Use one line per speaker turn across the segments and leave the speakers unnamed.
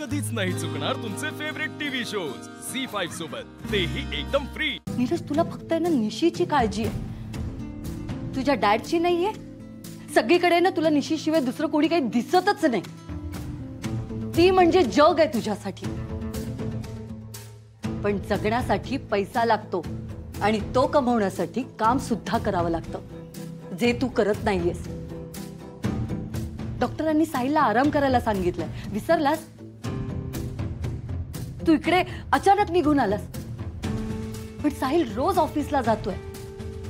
कधीच नाही चुकणार तुमचे फेवरेट टीव्ही शोज झी5 सोबत, तेही एकदम फ्री।
नीरज, तुला फक्त ना निशीची काळजी आहे, तुझ्या डॅडची नाहीये। सगळीकडे ना तुला निशीशिवाय दुसरं कोणी काही दिसतच नाही। ती म्हणजे जग आहे तुझ्यासाठी, पण जगण्यासाठी पैसा लागतो आणि तो कमवण्यासाठी काम सुद्धा करावं लागतं, जे तू करत नाहीयेस। डॉक्टरांनी साहिलला आराम करायला सांगितलंय, विसरलास? तू इकडे अचानक निघून आलास, पण साहिल रोज ऑफिसला जातोय,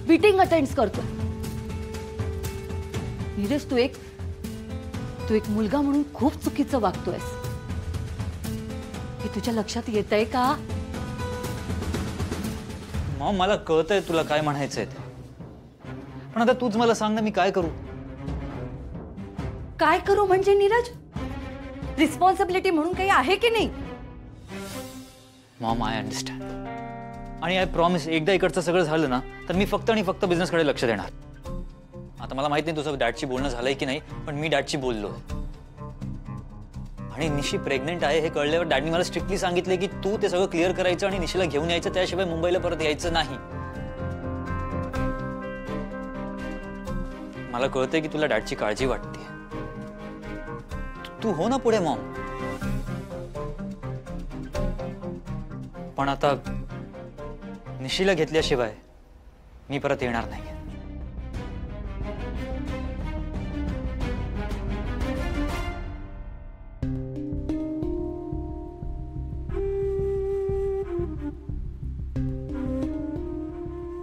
मीटिंग अटेंड करतोय। नीरज, तू एक मुलगा म्हणून खूप चुकीचं वागतोयस, हे तुझ्या लक्षात येतंय का?
मॉम, मला कळतंय तुला काय म्हणायचंय ते, पण आता तूच मला सांग ना, मी काय करू?
काय करू म्हणजे नीरज, रिस्पॉन्सिबिलिटी म्हणून काही आहे की नाही?
मॉम, आय अंडरस्टँड आणि आय प्रॉमिस, एकदा इकडचं सगळं झालं ना तर मी फक्त आणि फक्त बिझनेसकडे लक्ष देणार। आता मला माहित नाही तुझं डॅडशी बोलणं झालंय की नाही, पण मी डॅडशी बोललो आणि निशी प्रेग्नेंट आहे हे कळल्यावर डॅडनी मला स्ट्रिक्टली सांगितले की तू ते सगळं क्लिअर करायचं आणि निशीला घेऊन यायचं, त्याशिवाय मुंबईला परत यायचं नाही। मला कळतंय की तुला डॅडची काळजी वाटते, तू हो ना पुढे मॉम, पण आता निशीला घेतल्याशिवाय मी परत येणार नाही।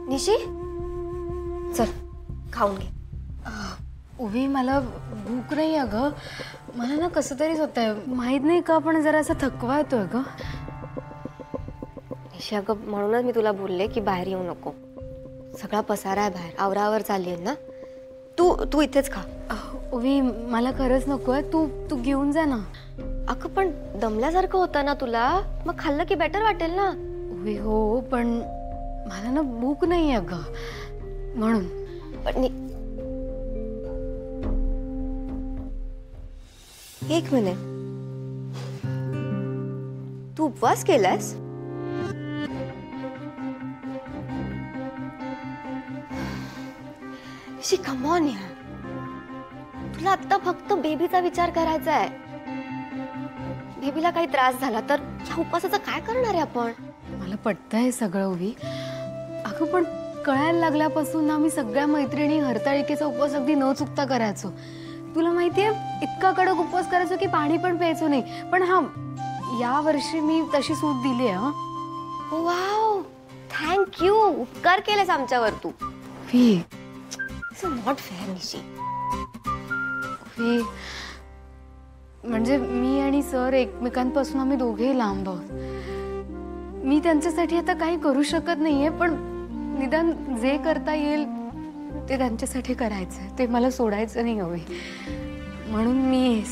निशी, चल खाऊन घे।
उभी, मला भूक नाही अगं, मला ना कसं तरीच होतंय, माहित नाही का, पण जरा असा थकवा येतोय ग।
निशी अगं, म्हणूनच मी तुला बोलले की बाहेर येऊ नको, सगळा पसारा आहे बाहेर, आवरावर चालली ना तू इथेच खा।
उभी, मला खरंच नकोय, तू घेऊन जा ना।
अगं पण दमल्यासारखं होतं ना तुला, मग खाल्लं की बेटर वाटेल ना।
उभी हो, पण मला ना भूक नाही अगं, म्हणून।
पण एक मिनिट, तू उपवास केलास? कम ऑन यार, तुला आता फक्त बेबीचा विचार करायचा आहे। बेबीला काही त्रास झाला तर या उपवासाचं काय करणार आहे आपण?
मला पटतंय सगळं उभी, अगं पण कळायला लागल्यापासून आम्ही सगळ्या मैत्रिणी हरताळिकेचा उपवास अगदी न चुकता करायचो। तुला माहितीये, इतका कडक उपवास करायचो की पाणी पण प्यायचो नाही, पण हा या वर्षी मी तशी सूट दिली आहे।
वाव, थँक्यू, उपकार केलेस आमच्यावर तू। इट्स नॉट फेअर निशी।
म्हणजे मी आणि सर एकमेकांपासून आम्ही दोघेही लांब आहोत। मी त्यांच्यासाठी आता काही करू शकत नाहीये, पण निदान जे करता येईल ते त्यांच्यासाठी करायचंय, ते मला सोडायचं नाही हवे, म्हणून मी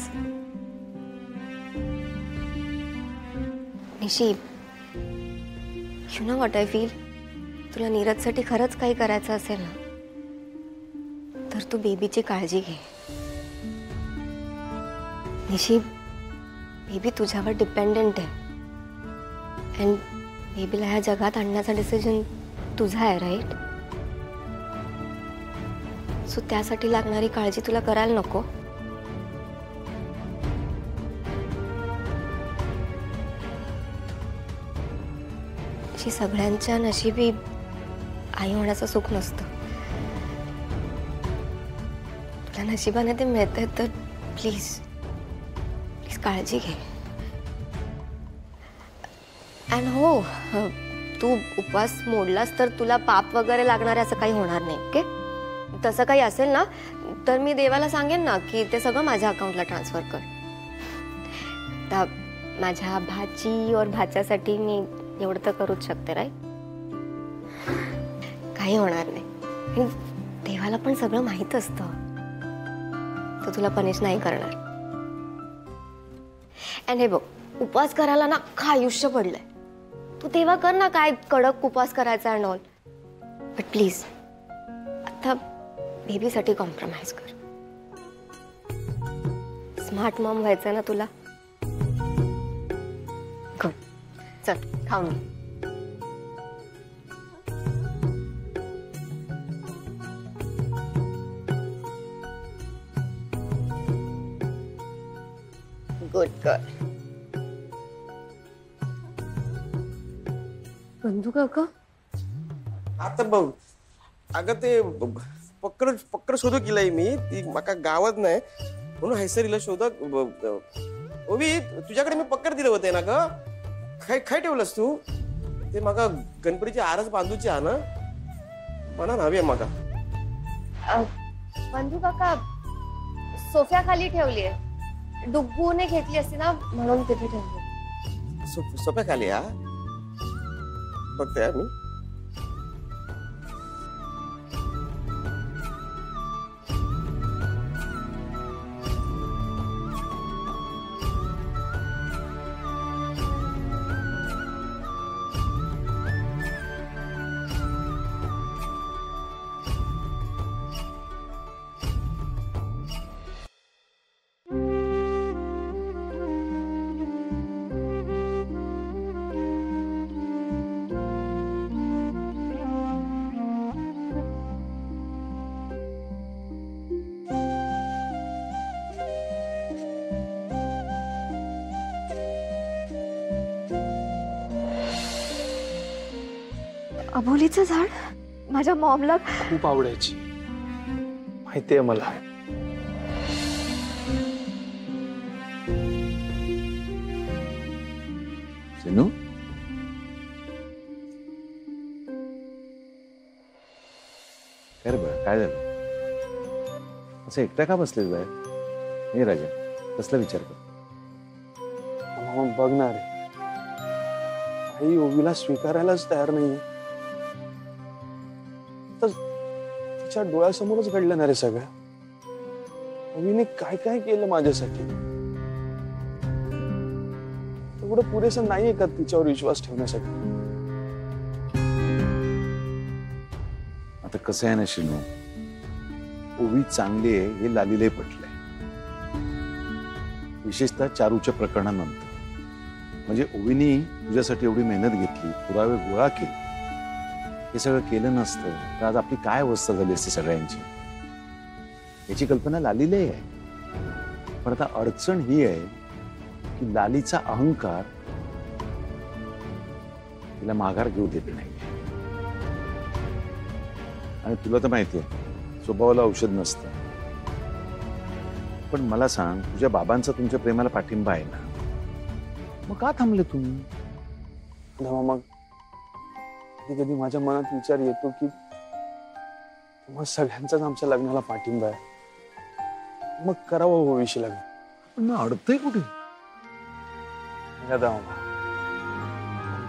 निशी, you know what I feel, तुला नीरजसाठी खरंच काही करायचं असेल ना तर तू बेबीची काळजी घे। निशी, बेबी तुझ्यावर डिपेंडेंट आहे अँड बेबीला ह्या जगात आणण्याचा डिसिजन तुझा आहे, राईट? सो त्यासाठी लागणारी काळजी तुला करायला नको? सगळ्यांच्या नशिबी आई होण्याचं सुख नसतं, तुला नशिबाने ते मिळतंय तर प्लीज प्लीज काळजी घे। अँड हो, तू उपवास मोडलास तर तुला पाप वगैरे लागणार असं काही होणार नाही, ओके? तसं काही असेल ना तर मी देवाला सांगेन ना की ते सगळं माझ्या अकाउंटला ट्रान्सफर कर। माझ्या भाची और भाच्यासाठी मी एवढं तर करूच शकते, राईट? काही होणार नाही, देवाला पण सगळं माहित असतं, तो तुला पनिश नाही करणार। अँड हे बघ, उपवास करायला ना अख्खं आयुष्य पडलंय, तू तेव्हा कर ना काय कडक उपवास करायचा अँड ऑल, बट प्लीज आता बेबीसाठी कॉम्प्रोमाइज कर। स्मार्ट मॉम व्हायचं ना तुला, गुड. चल खाऊन घे. Good girl.
बंधू काका
आता बघ अगं ते पक्कड शोधू केलंय मी ती माका गावात नाही म्हणून हैसरीला शोधक ओवी तुझ्याकडे मी पक्कड दिलं होते ना ग काय काय ठेवलंस तू ते माका गणपतीची आरस बांधूची हा ना म्हणा हवी आहे माका.
बंधू काका सोफ्या खाली ठेवलीये. डुग्गूने घेतली असती ना म्हणून तिथे ठेवली.
सोप्या खाली हा बघते मी.
अबोलीचं झाड माझ्या मॉमला
खूप आवडायची माहितीये मला.
सिनू काय रे बरं काय झालं असं एकटा का बसलेलं आहे. हे राजा कसला विचार कर.
मामा बघ ना रे आई ओवीला स्वीकारायलाच तयार नाहीये. तिच्या डोळ्यासमोरच घडलं ना रे सगळं. ओवीने काय काय केलं माझ्यासाठी. तेवढं पुरेसं नाहीये का तिच्यावर विश्वास ठेवण्यासाठी.
आता कसं आहे ना शिनू ओवी चांगली आहे हे लालीलाही पटलंय. विशेषतः चारूच्या प्रकरणानंतर म्हणजे ओवीनी तुझ्यासाठी एवढी मेहनत घेतली पुरावे गोळा केले हे सगळं केलं नसतं तर आज आपली काय अवस्था झाली असते सगळ्यांची याची कल्पना लालीलाही आहे. पण आता अडचण ही आहे की लालीचा अहंकार तिला माघार घेऊ देत नाही. आणि तुला तर माहितीये स्वभावाला औषध नसतं. पण मला सांग तुझ्या बाबांचा तुमच्या प्रेमाला पाठिंबा आहे ना मग का थांबले तुम्ही.
मग कधी कधी माझ्या मनात विचार येतो की मग सगळ्यांचाच आमच्या लग्नाला पाठिंबा आहे मग करावं ओवीशी लग्न.
पण मग अडतंय कुठे.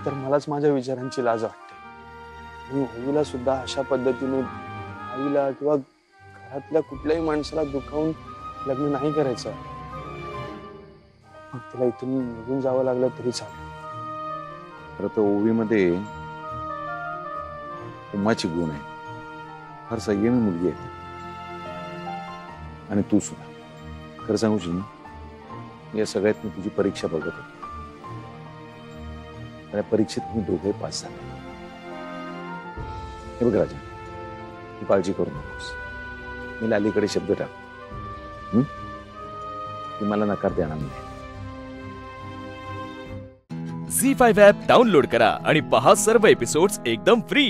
तर मलाच माझ्या विचारांची लाज वाटते. मी ओवीला सुद्धा अशा पद्धतीने आईला किंवा घरातल्या कुठल्याही माणसाला दुखावून लग्न नाही करायचं. मग तिला इथून निघून जावं लागलं तरी चालेल.
खरं तर ओवीमध्ये उम्माची गुण आहे. फार संयमी मुलगी आहे आणि तू सुद्धा. खरं सांगू शिनू या सगळ्यात मी तुझी परीक्षा बघत होतो. त्या परीक्षेत तुम्ही दोघे पास झाले. हे बघ राजा तू काळजी करू नकोस. मी लालीकडे शब्द टाकतो ती मला नकार देणार नाही.
झी5 ॲप डाउनलोड करा आणि पहा सर्व एपिसोड्स एकदम फ्री.